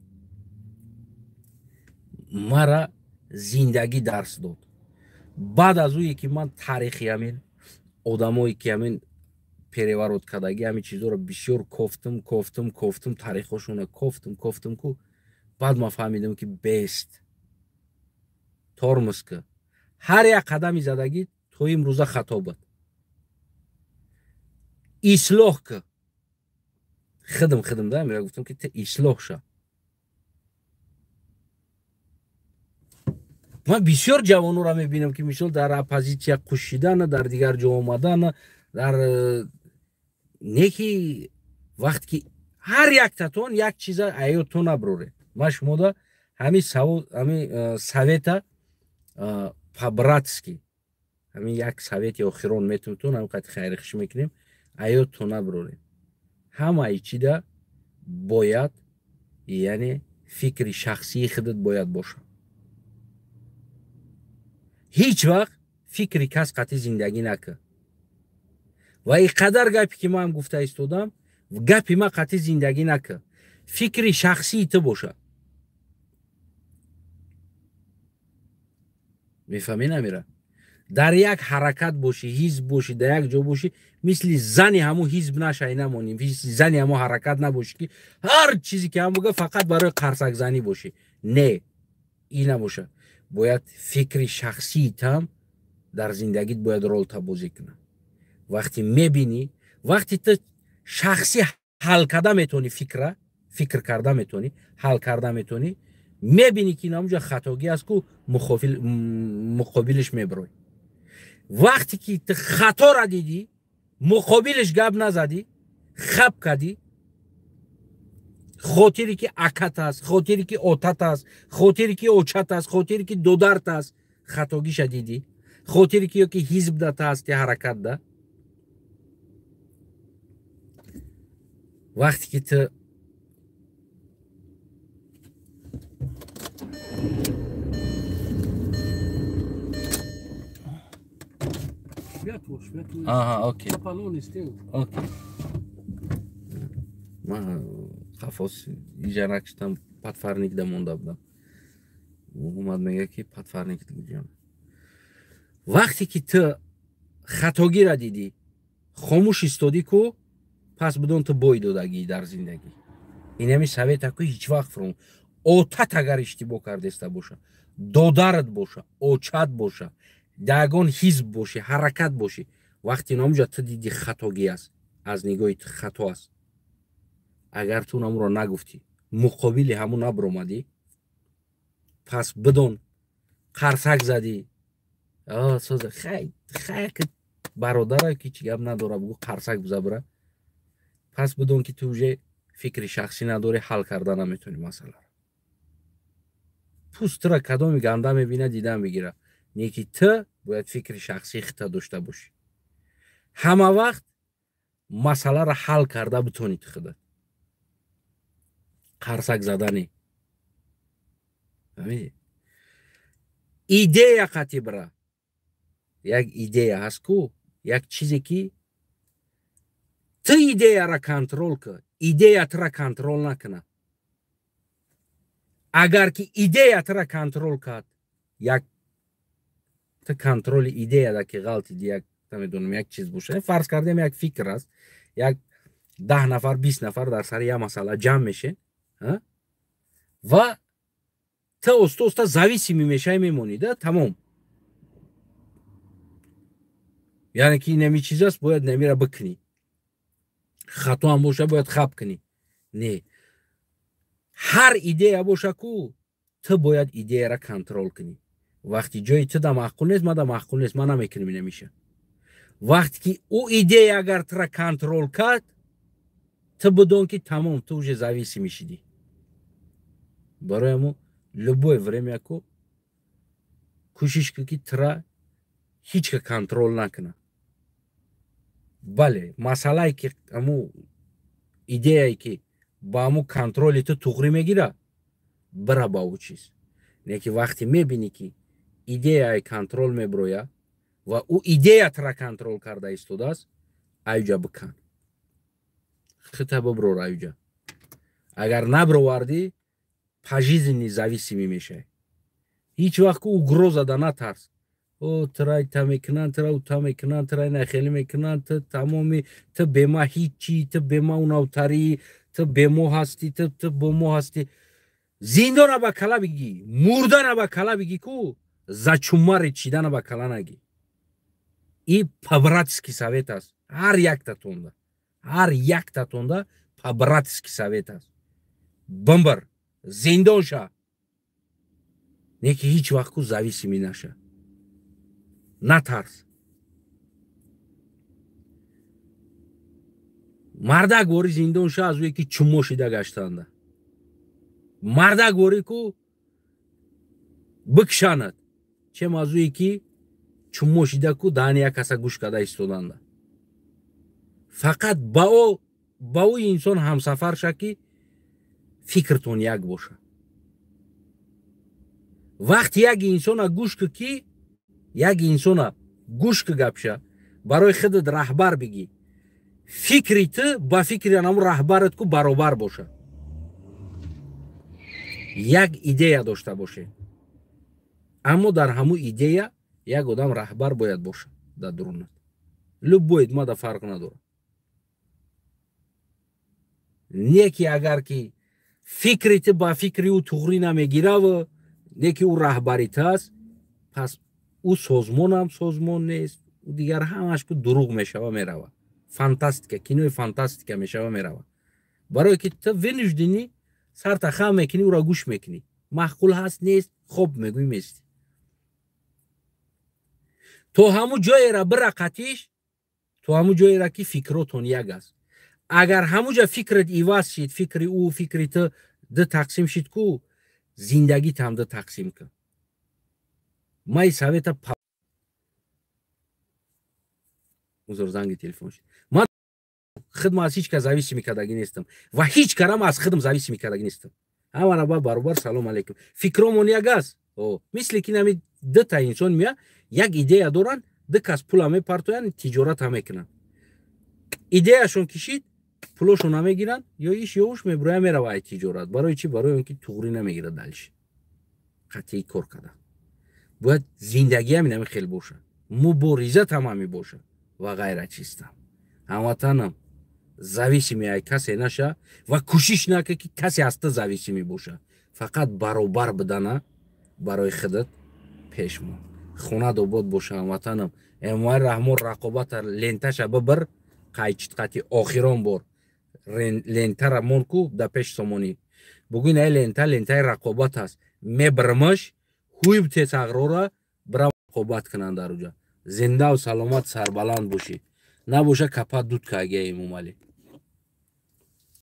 مرا زندگی درس داد. بعد از اوی که من تاریخی همین آدمایی که همین پیروارد کردگی همین چیزا رو بسیار کفتم تاریخشون کفتم کو بعد ما فهمیدم که بیست ترمز که هر یک قدمی زدگی تو امروزه خطا بود. اصلاح که خدم ده میره گفتم که ته اصلاح شد. من بسیار جوانو را میبینم که میشل در اپوزیسیا کشیدن، در دیگر جا آمدن، در نیکی وقتی که هر یک تاتون یک چیز ایوتون نبروره. ما شما دا همین سویت پابراتسکی همین یک سویت یا خیرون میتونتون هم قد خیرخش میکنیم ایوتون نبروره. همه ای چی دا باید یعنی فکر شخصی خودت باید باشه. هیچ وقت فکری کس قطعی زندگی نکه و این قدر گپی که ما هم گفته ایستادم گپی ما قطعی زندگی نکه، فکری شخصی تو باشه. میفهمی نمیره در یک حرکت باشی، حزب باشی، در یک جا باشی، مثل زنی همو حزب نشای نمونی، مثل زنی همو حرکت نباشی که هر چیزی که هم بگه فقط برای قرصک زنی باشی. نه این نباشه. باید فکری شخصی تام در زندگیت باید رول تا بازی کنه. وقتی میبینی وقتی تو شخصی حل کرده میتونی فکر کرده میتونی حل کرده میتونی میبینی که اینجا خطاگی است که مقابلش میبروی. وقتی که تو خطا را دیدی مقابلش گپ نزدی خب کردی، خاطری که اکت است، خاطری که اوتت است، خاطری که اوچت است، خاطری که دودرت است، خطاگی شدیدی، خاطری که یکی حزب دات است یا حرکت ده. وقتی که تو اوکی اوکی من خفاس ایجا نکشتم پتفرنیک ده مونده بودم اومد میگه که پتفرنیک دیگه. وقتی که تو خطاگی را دیدی خاموش استادی کو پس بدون تو بای دادگی در زندگی. این همی سویت که هیچ وقت فرون اوتت اگر اشتباه کرده باشه، دودرت باشه، اوچت باشه، دگان حزب باشه، حرکت باشه، وقتی نامجا تو دیدی خطاگی است از نگاه تو خطا است، اگر تو نام را نگفتی مقابل همون نبرومدی پس بدون قرصک زدی خیلی که برادره که چی گپ نداره بگو قرصک بزبره، پس بدون که تو فکر شخصی نداره حل کردن نمیتونی مسئله را. پوست را کدام گنده میبینه دیدن بگیره. نیکی تو باید فکر شخصی خطا داشته باشی. همه وقت مسئله را حل کرده بتونی تو خودت. قرصک زدنی ایده قطعی برا یک ایده هست که یک چیزی که تو ایده را کنترل که ایده را کنترل نکنه. اگر که ایده را کنترل کرد یک تو کنترل ایده را که غلطی یک نمیدونم یک چیز باشه، فرض کردیم یک فکر است، یک 10 نفر 20 نفر در سر یک مسئله جمع میشه و تو استا زویسی میشه میمونید تمام. یعنی که نمی چیز است باید نمی را بکنی. хато ҳам боша бояд хаб кунӣ. Не, ҳар идея боша ку ту бояд идеяро контрол кунӣ. вақти ҷои ту да маъқул нест, ма да маъқул нест, ма намекунам намеша. вақте ки ӯ идея агар тура контрол кард, ту бидон ки тамом, ту уже зависимӣ шидӣ. барои ҳамо любое время ку кӯшиш кӣ ки тура ҳеҷ ка контрол накуна. бале, масъалае ки ҳамо идеяе ки ба ҳамо контроли ту туғрӣ мегира, бира ба ӯ чиз. не ки вақте мебинӣ ки идеяи контрол мебироя ва ӯ идея тура контрол карда истодааст, айҷа бикан. хита биброр айҷа. агар набировардӣ, пажизненӣ зависимӣ мешавӣ. ҳеҷ вақт угроза да натарс. тура та мекунанд, тура та мекунанд, тура ина хеле мекунанд, ту тамоми ту бема ҳичӣ, ту бема унавтарӣ, ту бемо ҳастӣ, ту бо мо ҳастӣ. зиндона ба кала бигӣ, мурдана ба кала бигӣ ку зачумари чидана ба кала нагӣ. и по-братски совет аст. ҳар яктатонда по-братски совет аст. бимбир, зиндон ша. не ки ҳеҷ вақт ку зависимӣ наша. натарс. мардак вори зиндон ша аз ӯе ки чумо шида гаштаанда. мардак вори ку бикшанад, чем аз ӯе ки чумо шида ку даҳани як каса гӯш карда истодаанда. фақат ба ӯ инсон ҳамсафар ша ки фикртон як боша. вақти як инсона гӯш ку ки як инсона гӯш ку гапша, барои худат раҳбар бигӣ. фикри ту ба фикри ҳамон раҳбарат ку баробар боша. як идея дошта боше. аммо дар ҳамун идея як одам раҳбар бояд бошад дар дурунат. любоид мада фарқ надорад. не ки агар ки фикри ту ба фикри ӯ туғрӣ намегираву, не ки ӯ раҳбари ту аст, пас ӯ созмонам созмон нест, дигар ҳамаш ку дурӯғ мешава мерава. фантастика, кинои фантастика мешава мерава. барое ки ту винуждинӣ сарта хам мекунӣ, ӯро гӯш мекунӣ. маъқул ҳаст нест, хоб мегӯӣ мести. то ҳамун ҷоеро бирақатиш, то ҳамун ҷоеро ки фикротон як аст. агар ҳамунҷа фикрат иваз шид, фикри ӯ фикри ту ду тақсим шид ку зиндагит ҳам ду тақсим кун. май совета занги телефон шид. ман худам аз ҳеҷ кас зависимӣ кардагӣ нестам ва ҳеҷ карам аз худам зависимӣ кардагӣ нестам. ҳамара ба баробар салом алейкум. фикромон як аст. мисли ки нами дута инсон мея як идея доранд, ду кас пула мепартоянд, тиҷорат ҳам мекунанд. идеяшон кишид, пулошон ҳам мегиранд, ё иш ё уш мебироя мерава ай тиҷорат. барои чи? барои он ки туғрӣ намегирад далиш. қатъӣ кор када. бояд зиндагӣ ҳам инами хел боша. муборизат ҳам ҳами боша ва ғайра чистам. ҳамватанам зависими ай касе наша ва кӯшиш нака ки касе аз ту зависимӣ боша. фақат баробар бидана барои худат пеш мон. хонат обод боша ҳамватанам. эмомали раҳмон рақобата ленташа бибир қайчитқати охирон бор лентара мон ку да пеш сомонӣ. бугин ай лентаи рақобат аст. мебирмаш ҳуй тесағрора бирам рақобат кунанд дар уҷа. зиндаву саломат сарбаланд бошӣ. набоша капа дудка агия эмомалӣ.